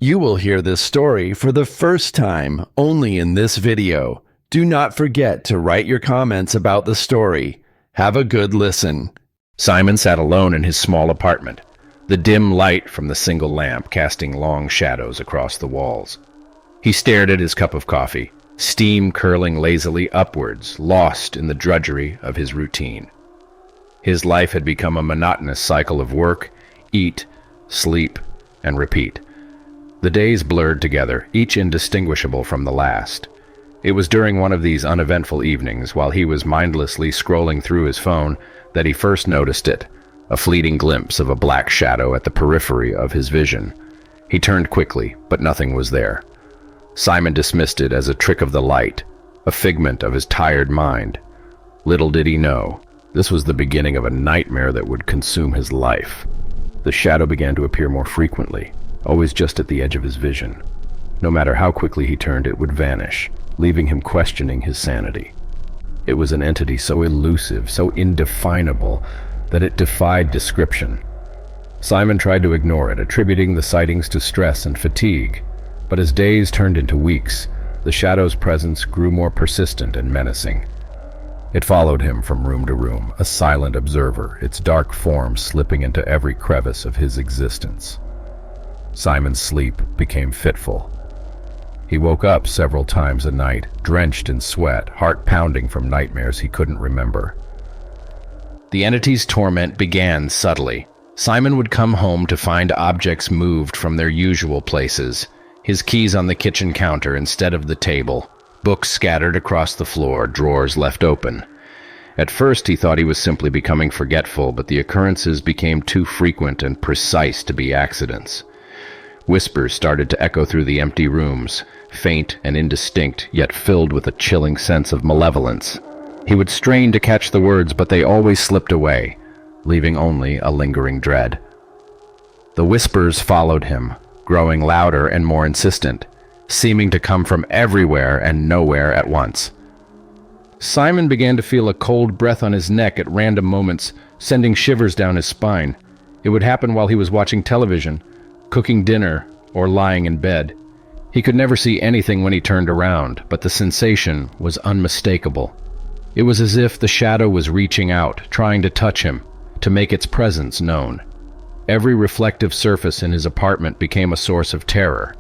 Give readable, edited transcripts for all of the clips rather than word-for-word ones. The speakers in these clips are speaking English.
You will hear this story for the first time only in this video. Do not forget to write your comments about the story. Have a good listen. Simon sat alone in his small apartment, the dim light from the single lamp casting long shadows across the walls. He stared at his cup of coffee, steam curling lazily upwards, lost in the drudgery of his routine. His life had become a monotonous cycle of work, eat, sleep, and repeat. The days blurred together, each indistinguishable from the last. It was during one of these uneventful evenings, while he was mindlessly scrolling through his phone, that he first noticed it, a fleeting glimpse of a black shadow at the periphery of his vision. He turned quickly, but nothing was there. Simon dismissed it as a trick of the light, a figment of his tired mind. Little did he know, this was the beginning of a nightmare that would consume his life. The shadow began to appear more frequently, always just at the edge of his vision. No matter how quickly he turned, it would vanish, leaving him questioning his sanity. It was an entity so elusive, so indefinable, that it defied description. Simon tried to ignore it, attributing the sightings to stress and fatigue. But as days turned into weeks, the shadow's presence grew more persistent and menacing. It followed him from room to room, a silent observer, its dark form slipping into every crevice of his existence. Simon's sleep became fitful. He woke up several times a night, drenched in sweat, heart pounding from nightmares he couldn't remember. The entity's torment began subtly. Simon would come home to find objects moved from their usual places, his keys on the kitchen counter instead of the table, books scattered across the floor, drawers left open. At first he thought he was simply becoming forgetful, but the occurrences became too frequent and precise to be accidents. Whispers started to echo through the empty rooms, faint and indistinct, yet filled with a chilling sense of malevolence. He would strain to catch the words, but they always slipped away, leaving only a lingering dread. The whispers followed him, growing louder and more insistent, seeming to come from everywhere and nowhere at once. Simon began to feel a cold breath on his neck at random moments, sending shivers down his spine. It would happen while he was watching television, cooking dinner, or lying in bed. He could never see anything when he turned around, but the sensation was unmistakable. It was as if the shadow was reaching out, trying to touch him, to make its presence known. Every reflective surface in his apartment became a source of terror.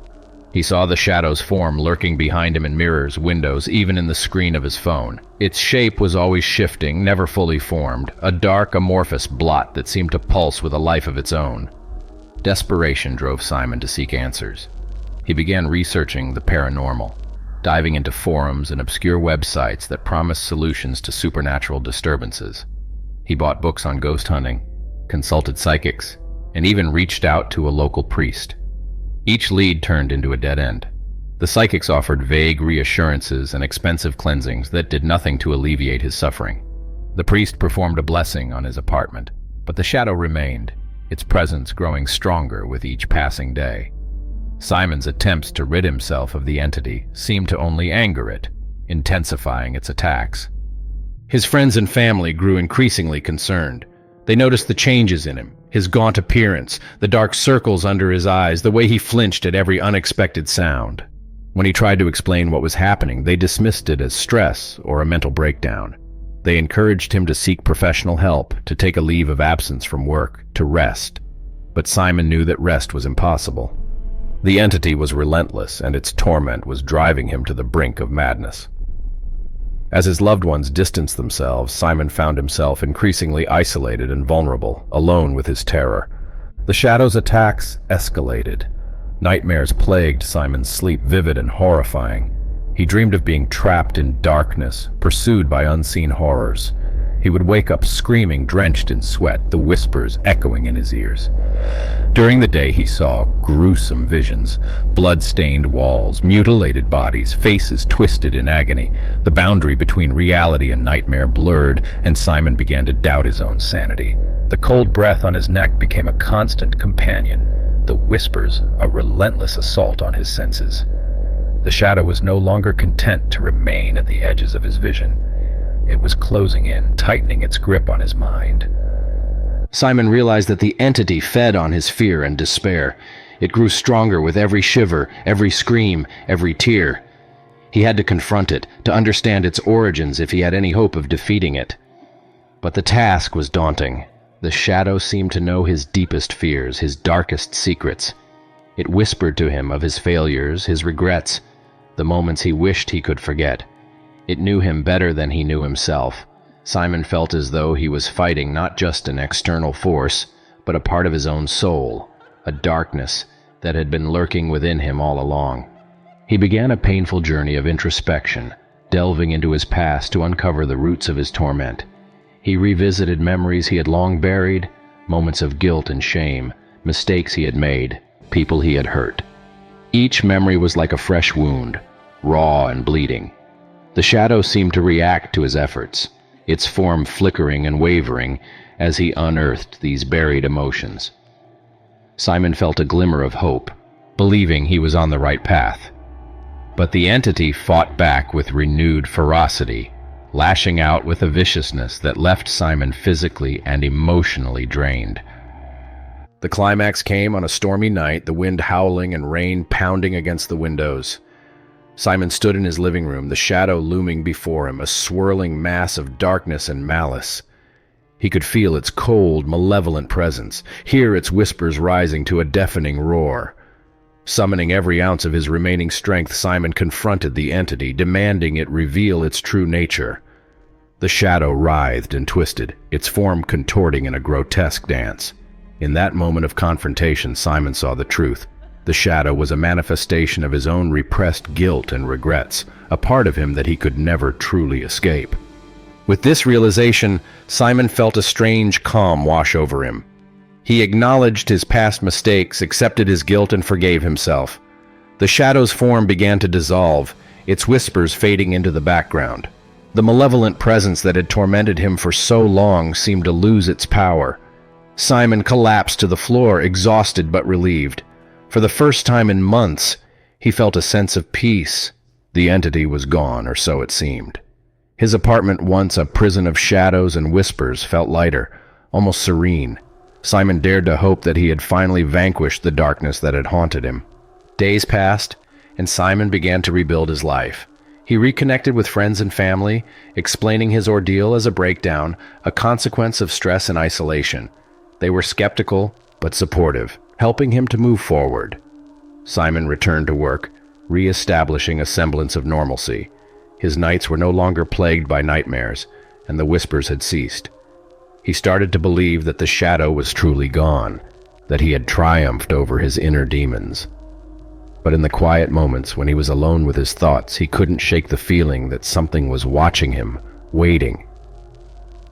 He saw the shadow's form lurking behind him in mirrors, windows, even in the screen of his phone. Its shape was always shifting, never fully formed, a dark, amorphous blot that seemed to pulse with a life of its own. Desperation drove Simon to seek answers. He began researching the paranormal, diving into forums and obscure websites that promised solutions to supernatural disturbances. He bought books on ghost hunting, consulted psychics, and even reached out to a local priest. Each lead turned into a dead end. The psychics offered vague reassurances and expensive cleansings that did nothing to alleviate his suffering. The priest performed a blessing on his apartment, but the shadow remained, its presence growing stronger with each passing day. Simon's attempts to rid himself of the entity seemed to only anger it, intensifying its attacks. His friends and family grew increasingly concerned. They noticed the changes in him, his gaunt appearance, the dark circles under his eyes, the way he flinched at every unexpected sound. When he tried to explain what was happening, they dismissed it as stress or a mental breakdown. They encouraged him to seek professional help, to take a leave of absence from work, to rest. But Simon knew that rest was impossible. The entity was relentless, and its torment was driving him to the brink of madness. As his loved ones distanced themselves, Simon found himself increasingly isolated and vulnerable, alone with his terror. The shadow's attacks escalated. Nightmares plagued Simon's sleep, vivid and horrifying. He dreamed of being trapped in darkness, pursued by unseen horrors. He would wake up screaming, drenched in sweat, the whispers echoing in his ears. During the day he saw gruesome visions, blood-stained walls, mutilated bodies, faces twisted in agony. The boundary between reality and nightmare blurred, and Simon began to doubt his own sanity. The cold breath on his neck became a constant companion, the whispers a relentless assault on his senses. The shadow was no longer content to remain at the edges of his vision. It was closing in, tightening its grip on his mind. Simon realized that the entity fed on his fear and despair. It grew stronger with every shiver, every scream, every tear. He had to confront it, to understand its origins if he had any hope of defeating it. But the task was daunting. The shadow seemed to know his deepest fears, his darkest secrets. It whispered to him of his failures, his regrets, the moments he wished he could forget. It knew him better than he knew himself. Simon felt as though he was fighting not just an external force, but a part of his own soul, a darkness that had been lurking within him all along. He began a painful journey of introspection, delving into his past to uncover the roots of his torment. He revisited memories he had long buried, moments of guilt and shame, mistakes he had made, people he had hurt. Each memory was like a fresh wound, raw and bleeding. The shadow seemed to react to his efforts, its form flickering and wavering as he unearthed these buried emotions. Simon felt a glimmer of hope, believing he was on the right path. But the entity fought back with renewed ferocity, lashing out with a viciousness that left Simon physically and emotionally drained. The climax came on a stormy night, the wind howling and rain pounding against the windows. Simon stood in his living room, the shadow looming before him, a swirling mass of darkness and malice. He could feel its cold, malevolent presence, hear its whispers rising to a deafening roar. Summoning every ounce of his remaining strength, Simon confronted the entity, demanding it reveal its true nature. The shadow writhed and twisted, its form contorting in a grotesque dance. In that moment of confrontation, Simon saw the truth. The shadow was a manifestation of his own repressed guilt and regrets, a part of him that he could never truly escape. With this realization, Simon felt a strange calm wash over him. He acknowledged his past mistakes, accepted his guilt, and forgave himself. The shadow's form began to dissolve, its whispers fading into the background. The malevolent presence that had tormented him for so long seemed to lose its power. Simon collapsed to the floor, exhausted but relieved. For the first time in months, he felt a sense of peace. The entity was gone, or so it seemed. His apartment, once a prison of shadows and whispers, felt lighter, almost serene. Simon dared to hope that he had finally vanquished the darkness that had haunted him. Days passed, and Simon began to rebuild his life. He reconnected with friends and family, explaining his ordeal as a breakdown, a consequence of stress and isolation. They were skeptical, but supportive, helping him to move forward. Simon returned to work, re-establishing a semblance of normalcy. His nights were no longer plagued by nightmares, and the whispers had ceased. He started to believe that the shadow was truly gone, that he had triumphed over his inner demons. But in the quiet moments when he was alone with his thoughts, he couldn't shake the feeling that something was watching him, waiting.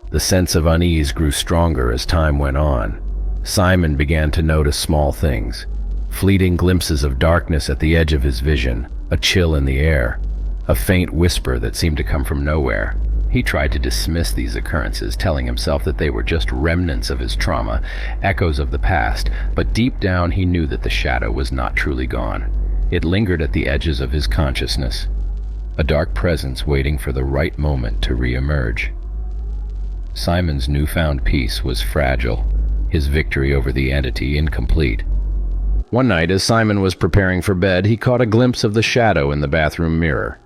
The sense of unease grew stronger as time went on. Simon began to notice small things, fleeting glimpses of darkness at the edge of his vision, a chill in the air, a faint whisper that seemed to come from nowhere. He tried to dismiss these occurrences, telling himself that they were just remnants of his trauma, echoes of the past, but deep down he knew that the shadow was not truly gone. It lingered at the edges of his consciousness, a dark presence waiting for the right moment to re-emerge. Simon's newfound peace was fragile, his victory over the entity incomplete. One night, as Simon was preparing for bed, he caught a glimpse of the shadow in the bathroom mirror.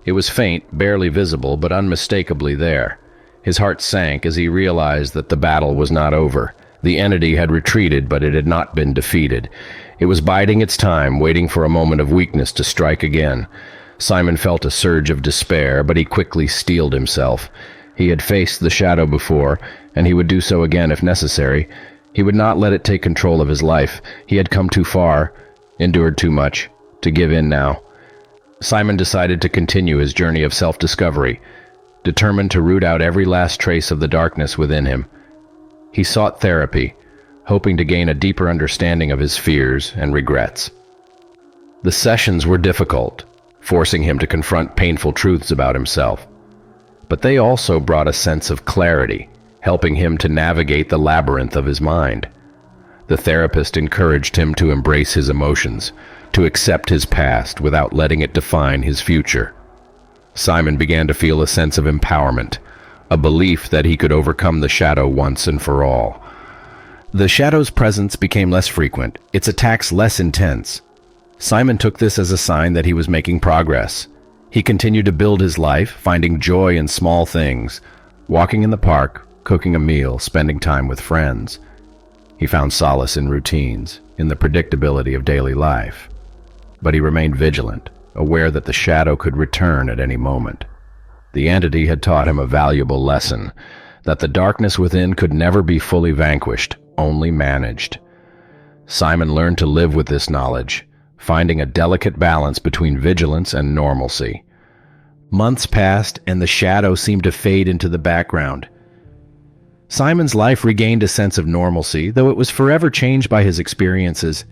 It was faint, barely visible, but unmistakably there. His heart sank as he realized that the battle was not over. The entity had retreated, but it had not been defeated. It was biding its time, waiting for a moment of weakness to strike again. Simon felt a surge of despair, but he quickly steeled himself. He had faced the shadow before, and he would do so again if necessary. He would not let it take control of his life. He had come too far, endured too much, to give in now. Simon decided to continue his journey of self-discovery, determined to root out every last trace of the darkness within him. He sought therapy, hoping to gain a deeper understanding of his fears and regrets. The sessions were difficult, forcing him to confront painful truths about himself. But they also brought a sense of clarity, helping him to navigate the labyrinth of his mind. The therapist encouraged him to embrace his emotions, to accept his past without letting it define his future. Simon began to feel a sense of empowerment, a belief that he could overcome the shadow once and for all. The shadow's presence became less frequent, its attacks less intense. Simon took this as a sign that he was making progress. He continued to build his life, finding joy in small things, walking in the park, cooking a meal, spending time with friends. He found solace in routines, in the predictability of daily life. But he remained vigilant, aware that the shadow could return at any moment. The entity had taught him a valuable lesson, that the darkness within could never be fully vanquished, only managed. Simon learned to live with this knowledge, finding a delicate balance between vigilance and normalcy. Months passed, and the shadow seemed to fade into the background. Simon's life regained a sense of normalcy, though it was forever changed by his experiences.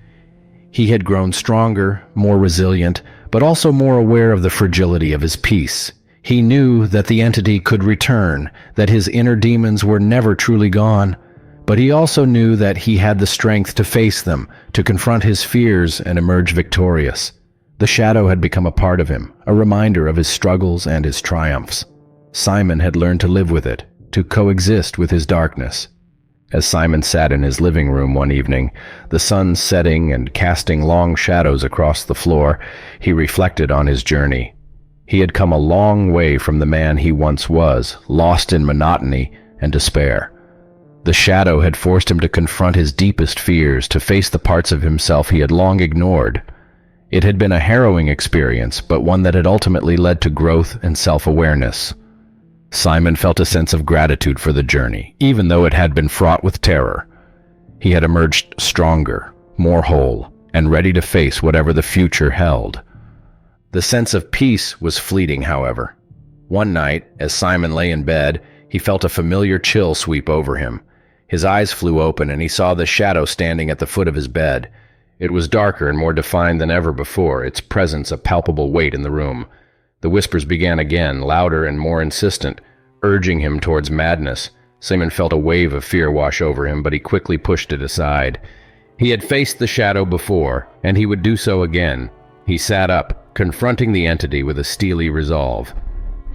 He had grown stronger, more resilient, but also more aware of the fragility of his peace. He knew that the entity could return, that his inner demons were never truly gone, but he also knew that he had the strength to face them, to confront his fears and emerge victorious. The shadow had become a part of him, a reminder of his struggles and his triumphs. Simon had learned to live with it, to coexist with his darkness. As Simon sat in his living room one evening, the sun setting and casting long shadows across the floor, he reflected on his journey. He had come a long way from the man he once was, lost in monotony and despair. The shadow had forced him to confront his deepest fears, to face the parts of himself he had long ignored. It had been a harrowing experience, but one that had ultimately led to growth and self-awareness. Simon felt a sense of gratitude for the journey, even though it had been fraught with terror. He had emerged stronger, more whole, and ready to face whatever the future held. The sense of peace was fleeting, however. One night, as Simon lay in bed, he felt a familiar chill sweep over him. His eyes flew open, and he saw the shadow standing at the foot of his bed. It was darker and more defined than ever before, its presence a palpable weight in the room. The whispers began again, louder and more insistent, urging him towards madness. Simon felt a wave of fear wash over him, but he quickly pushed it aside. He had faced the shadow before, and he would do so again. He sat up, confronting the entity with a steely resolve.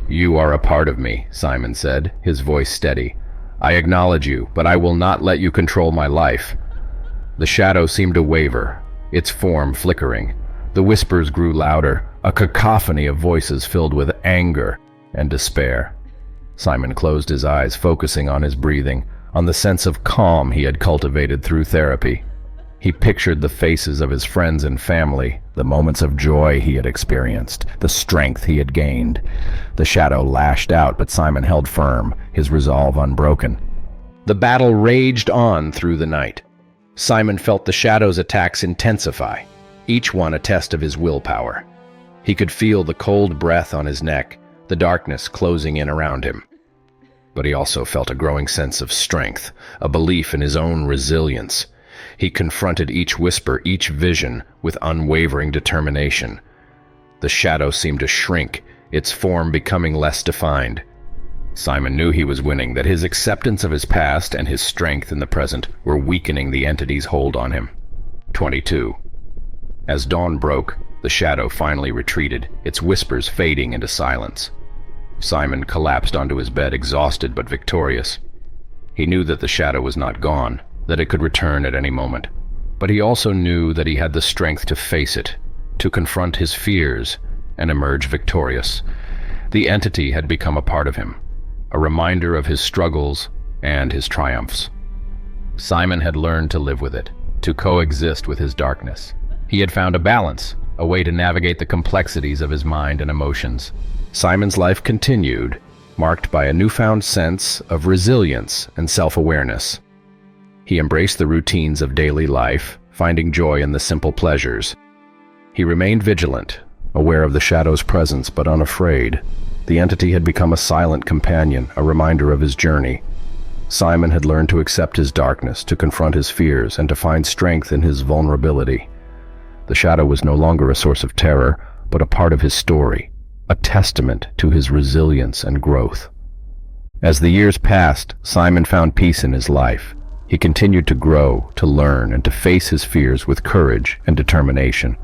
"You are a part of me," Simon said, his voice steady. "I acknowledge you, but I will not let you control my life." The shadow seemed to waver, its form flickering. The whispers grew louder, a cacophony of voices filled with anger and despair. Simon closed his eyes, focusing on his breathing, on the sense of calm he had cultivated through therapy. He pictured the faces of his friends and family, the moments of joy he had experienced, the strength he had gained. The shadow lashed out, but Simon held firm, his resolve unbroken. The battle raged on through the night. Simon felt the shadow's attacks intensify, each one a test of his willpower. He could feel the cold breath on his neck, the darkness closing in around him. But he also felt a growing sense of strength, a belief in his own resilience. He confronted each whisper, each vision, with unwavering determination. The shadow seemed to shrink, its form becoming less defined. Simon knew he was winning, that his acceptance of his past and his strength in the present were weakening the entity's hold on him. 22. As dawn broke, the shadow finally retreated, its whispers fading into silence. Simon collapsed onto his bed, exhausted but victorious. He knew that the shadow was not gone, that it could return at any moment. But he also knew that he had the strength to face it, to confront his fears, and emerge victorious. The entity had become a part of him, a reminder of his struggles and his triumphs. Simon had learned to live with it, to coexist with his darkness. He had found a balance, a way to navigate the complexities of his mind and emotions. Simon's life continued, marked by a newfound sense of resilience and self-awareness. He embraced the routines of daily life, finding joy in the simple pleasures. He remained vigilant, aware of the shadow's presence but unafraid. The entity had become a silent companion, a reminder of his journey. Simon had learned to accept his darkness, to confront his fears, and to find strength in his vulnerability. The shadow was no longer a source of terror, but a part of his story, a testament to his resilience and growth. As the years passed, Simon found peace in his life. He continued to grow, to learn, and to face his fears with courage and determination.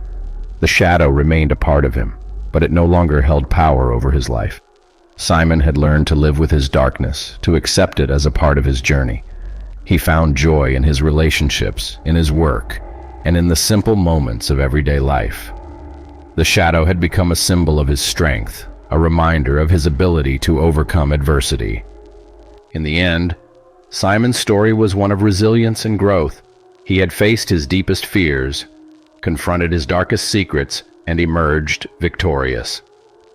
The shadow remained a part of him, but it no longer held power over his life. Simon had learned to live with his darkness, to accept it as a part of his journey. He found joy in his relationships, in his work, and in the simple moments of everyday life. The shadow had become a symbol of his strength, a reminder of his ability to overcome adversity. In the end, Simon's story was one of resilience and growth. He had faced his deepest fears, confronted his darkest secrets, and emerged victorious.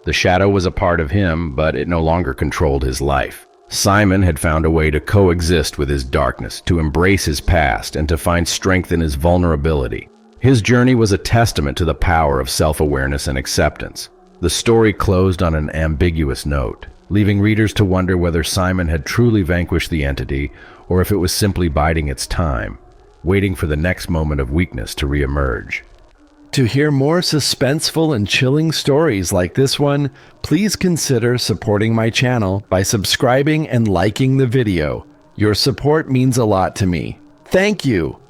The shadow was a part of him, but it no longer controlled his life. Simon had found a way to coexist with his darkness, to embrace his past, and to find strength in his vulnerability. His journey was a testament to the power of self-awareness and acceptance. The story closed on an ambiguous note, leaving readers to wonder whether Simon had truly vanquished the entity, or if it was simply biding its time, waiting for the next moment of weakness to reemerge. To hear more suspenseful and chilling stories like this one, please consider supporting my channel by subscribing and liking the video. Your support means a lot to me. Thank you!